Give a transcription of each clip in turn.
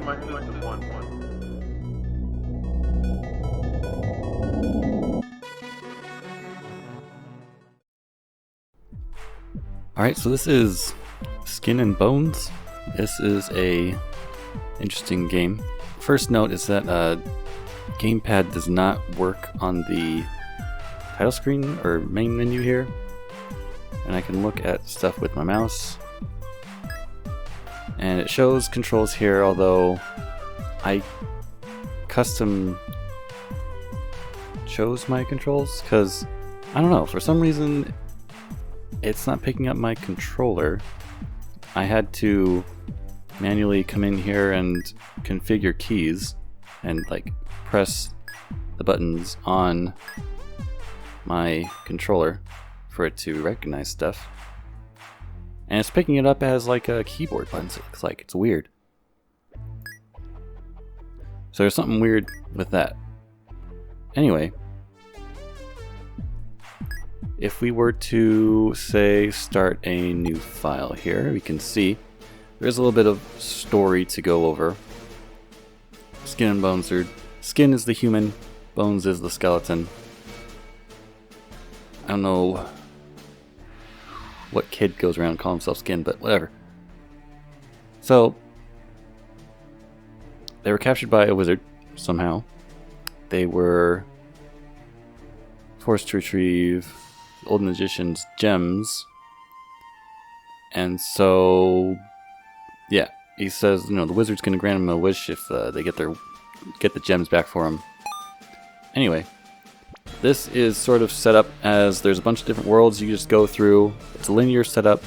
my system one. Alright, so this is Skin and Bones. This is a interesting game. First note is that gamepad does not work on the title screen or main menu here. And I can look at stuff with my mouse. And it shows controls here, although I custom chose my controls because, I don't know, for some reason it's not picking up my controller. I had to manually come in here and configure keys and like press the buttons on my controller for it to recognize stuff. And it's picking it up as like a keyboard buttons, it looks like. It's weird. So there's something weird with that. Anyway, if we were to, say, start a new file here, we can see there's a little bit of story to go over. Skin and Bones are... Skin is the human, Bones is the skeleton. I don't know what kid goes around calling himself Skin, but whatever. So, they were captured by a wizard, somehow. They were forced to retrieve the old magician's gems. And so, yeah, he says, you know, the wizard's going to grant him a wish if they get the gems back for him. Anyway, this is sort of set up as there's a bunch of different worlds you just go through. It's a linear setup.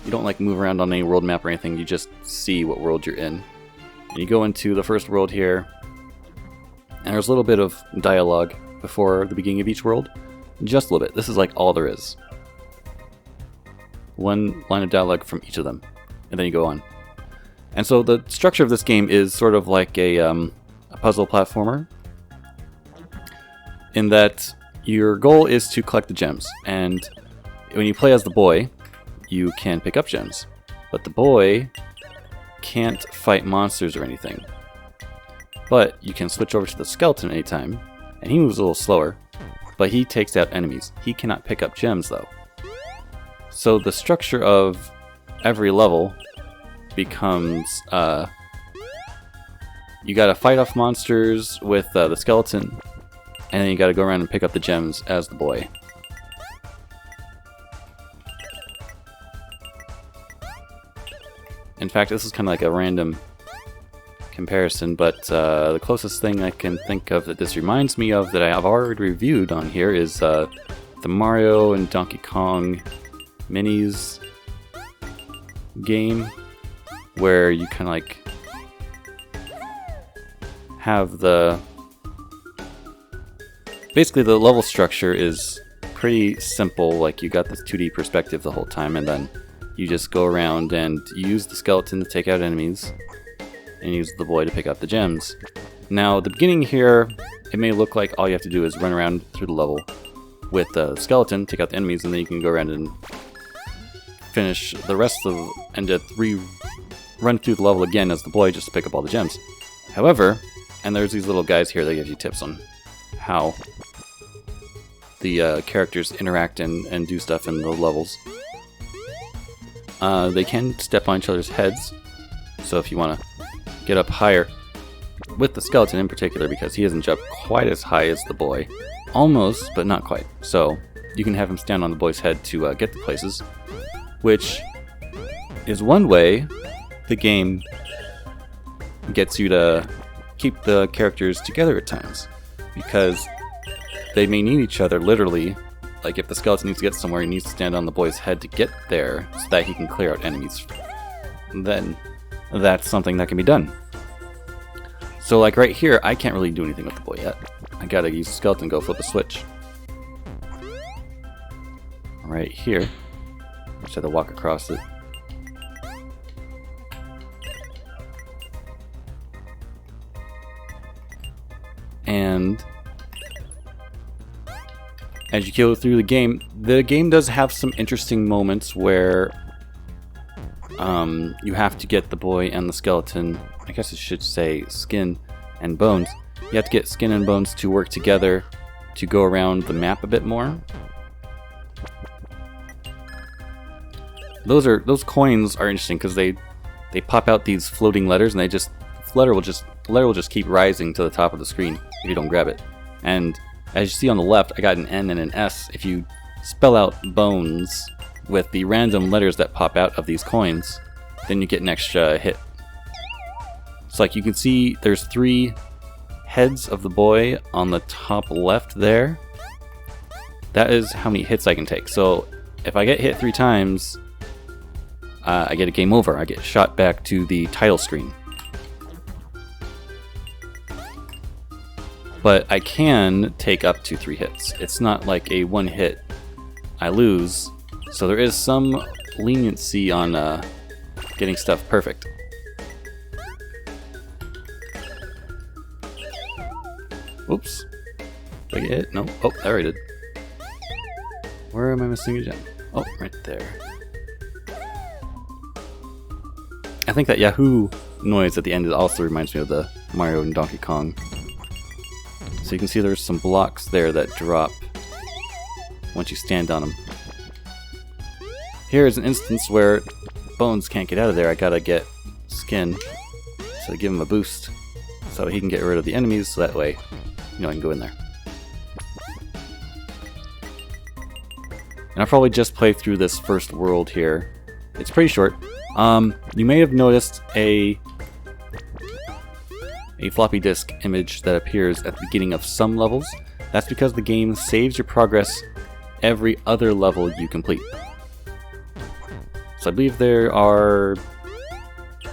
You don't like move around on any world map or anything. You just see what world you're in. And you go into the first world here. And there's a little bit of dialogue before the beginning of each world. Just a little bit. This is like all there is. One line of dialogue from each of them. And then you go on. And so the structure of this game is sort of like a puzzle platformer. In that your goal is to collect the gems. And when you play as the boy, you can pick up gems. But the boy can't fight monsters or anything. But you can switch over to the skeleton anytime. And he moves a little slower. But he takes out enemies. He cannot pick up gems though. So the structure of every level becomes you gotta fight off monsters with the skeleton, and then you gotta go around and pick up the gems as the boy. In fact, this is kind of like a random comparison, but the closest thing I can think of that this reminds me of that I have already reviewed on here is the Mario and Donkey Kong Minis game, where you kind of like have basically the level structure is pretty simple. Like you got this 2D perspective the whole time, and then you just go around and use the skeleton to take out enemies and use the boy to pick up the gems. Now the beginning here, it may look like all you have to do is run around through the level with the skeleton, take out the enemies, and then you can go around and finish the rest of and run through the level again as the boy just to pick up all the gems. However, and there's these little guys here that give you tips on how the characters interact and do stuff in the levels. They can step on each other's heads, so if you want to get up higher, with the skeleton in particular, because he doesn't jump quite as high as the boy. Almost, but not quite. So you can have him stand on the boy's head to get to places, which is one way the game gets you to keep the characters together at times, because they may need each other literally. Like if the skeleton needs to get somewhere, he needs to stand on the boy's head to get there so that he can clear out enemies. And then that's something that can be done. So like right here, I can't really do anything with the boy yet. I gotta use the skeleton, go flip a switch. Right here, I just have to walk across it. And as you go through the game does have some interesting moments where you have to get the boy and the skeleton, I guess it should say skin and bones. You have to get skin and bones to work together to go around the map a bit more. Those coins are interesting because they pop out these floating letters, and the letter will just keep rising to the top of the screen if you don't grab it. And as you see on the left, I got an N and an S. If you spell out bones with the random letters that pop out of these coins, then you get an extra hit. So like you can see there's 3 heads of the boy on the top left there. That is how many hits I can take. So if I get hit 3 times, I get a game over. I get shot back to the title screen. But I can take up to 3 hits. It's not like a 1 hit I lose. So there is some leniency on getting stuff perfect. Oops. Did I get hit? No. Oh, there I did. Where am I missing a gem? Oh, right there. I think that Yahoo noise at the end also reminds me of the Mario and Donkey Kong. So you can see there's some blocks there that drop once you stand on them. Here is an instance where Bones can't get out of there. I gotta get Skin, so give him a boost so he can get rid of the enemies, so that way, you know, I can go in there. And I'll probably just play through this first world here. It's pretty short. You may have noticed a floppy disk image that appears at the beginning of some levels. That's because the game saves your progress every other level you complete. So I believe there are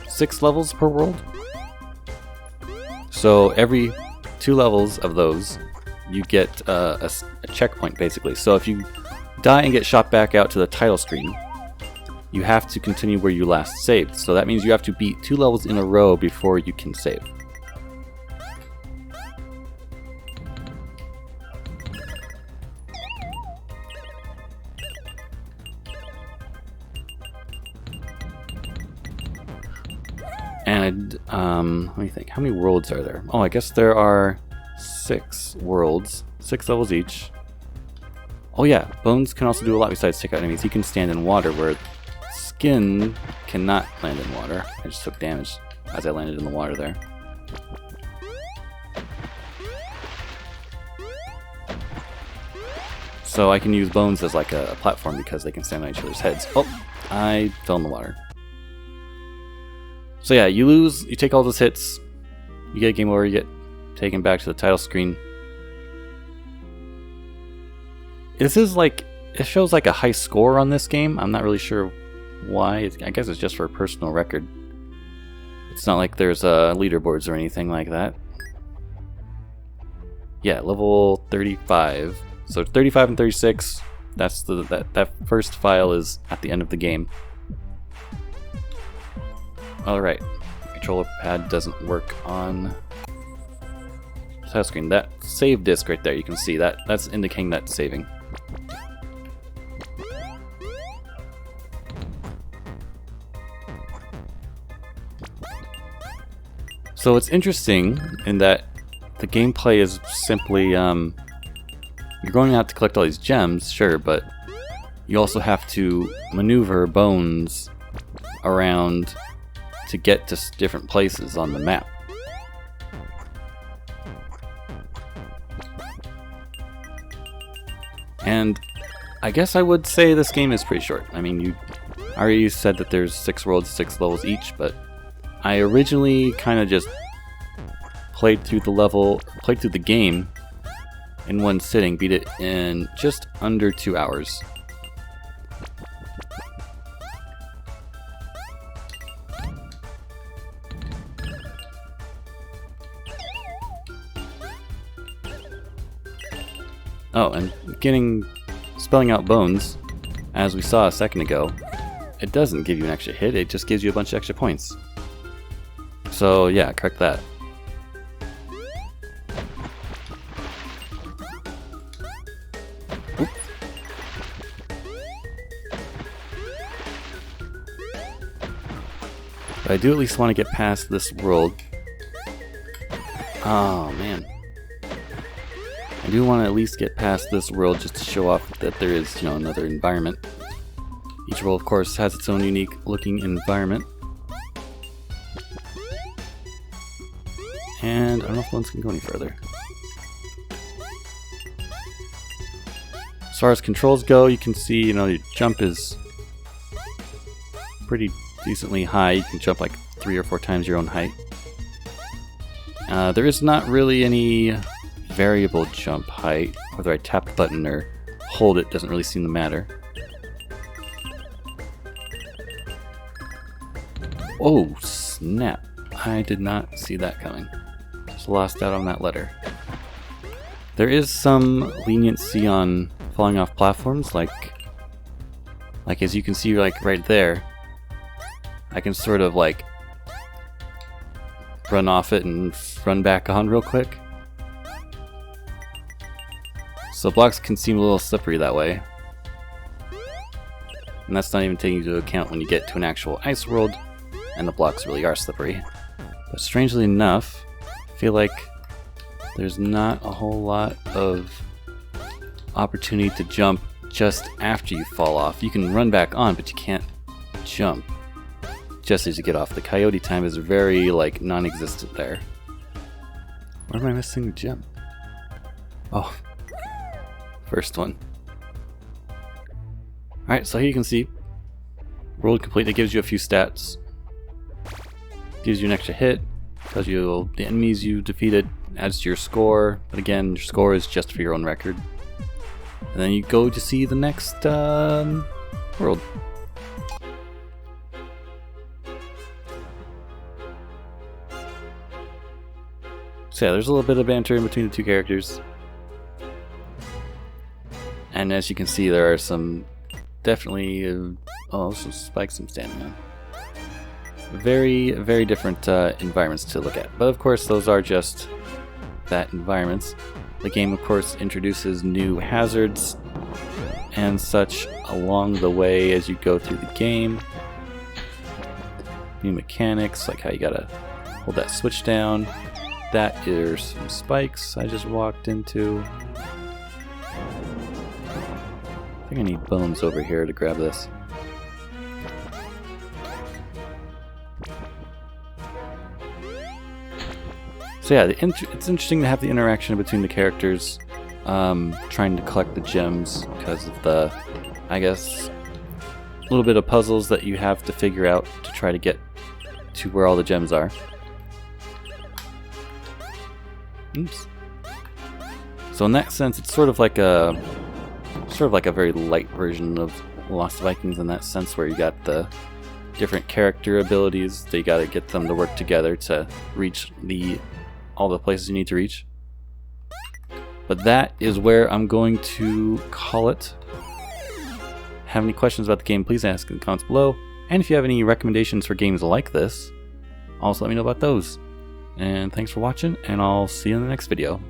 6 levels per world. So every 2 levels of those, you get a checkpoint basically. So if you die and get shot back out to the title screen, you have to continue where you last saved. So that means you have to beat 2 levels in a row before you can save. And let me think, how many worlds are there? Oh, I guess there are 6 worlds, 6 levels each. Oh yeah, Bones can also do a lot besides take out enemies. He can stand in water, where Skin cannot land in water. I just took damage as I landed in the water there. So I can use Bones as like a platform because they can stand on each other's heads. Oh, I fell in the water. So yeah, you lose, you take all those hits, you get a game over, you get taken back to the title screen. This is like, it shows like a high score on this game. I'm not really sure why. I guess it's just for a personal record. It's not like there's leaderboards or anything like that. Yeah, level 35. So 35 and 36, that's that first file is at the end of the game. Alright, controller pad doesn't work on the title screen. That save disk right there, you can see that's indicating that saving. So it's interesting in that the gameplay is simply, you're going out to collect all these gems, sure, but you also have to maneuver Bones around to get to different places on the map. And I guess I would say this game is pretty short. I mean, I already said that there's 6 worlds, 6 levels each, but I originally kind of just played through the game in one sitting, beat it in just under 2 hours. Oh, and spelling out Bones, as we saw a second ago, it doesn't give you an extra hit, it just gives you a bunch of extra points. So yeah, correct that. Oop. But I do at least want to get past this world. Oh man. I do want to at least get past this world just to show off that there is, another environment. Each world, of course, has its own unique looking environment. And I don't know if ones can go any further. As far as controls go, you can see, your jump is pretty decently high. You can jump like 3 or 4 times your own height. There is not really any variable jump height. Whether I tap the button or hold it doesn't really seem to matter. Oh, snap. I did not see that coming. Just lost out on that letter. There is some leniency on falling off platforms, like as you can see, like right there. I can sort of like run off it and run back on real quick. So blocks can seem a little slippery that way. And that's not even taking into account when you get to an actual ice world and the blocks really are slippery. But strangely enough, I feel like there's not a whole lot of opportunity to jump just after you fall off. You can run back on, but you can't jump just as you get off. The coyote time is very non-existent there. Where am I missing the gem? Oh, first one. Alright, so here you can see world complete. It gives you a few stats. Gives you an extra hit, tells you the enemies you defeated, adds to your score, but again, your score is just for your own record. And then you go to see the next world. So yeah, there's a little bit of banter in between the two characters. And as you can see, there are some definitely some spikes I'm standing on. Very, very different environments to look at. But of course, those are just that environments. The game, of course, introduces new hazards and such along the way as you go through the game. New mechanics, like how you gotta hold that switch down. That is some spikes I just walked into. I think I need bones over here to grab this. So yeah, it's interesting to have the interaction between the characters, trying to collect the gems because of the, I guess, a little bit of puzzles that you have to figure out to try to get to where all the gems are. Oops. So in that sense, it's sort of like a very light version of Lost Vikings in that sense, where you got the different character abilities. They got to get them to work together to reach all the places you need to reach. But that is where I'm going to call it. Have any questions about the game, please ask in the comments below. And if you have any recommendations for games like this, also let me know about those. And thanks for watching, and I'll see you in the next video.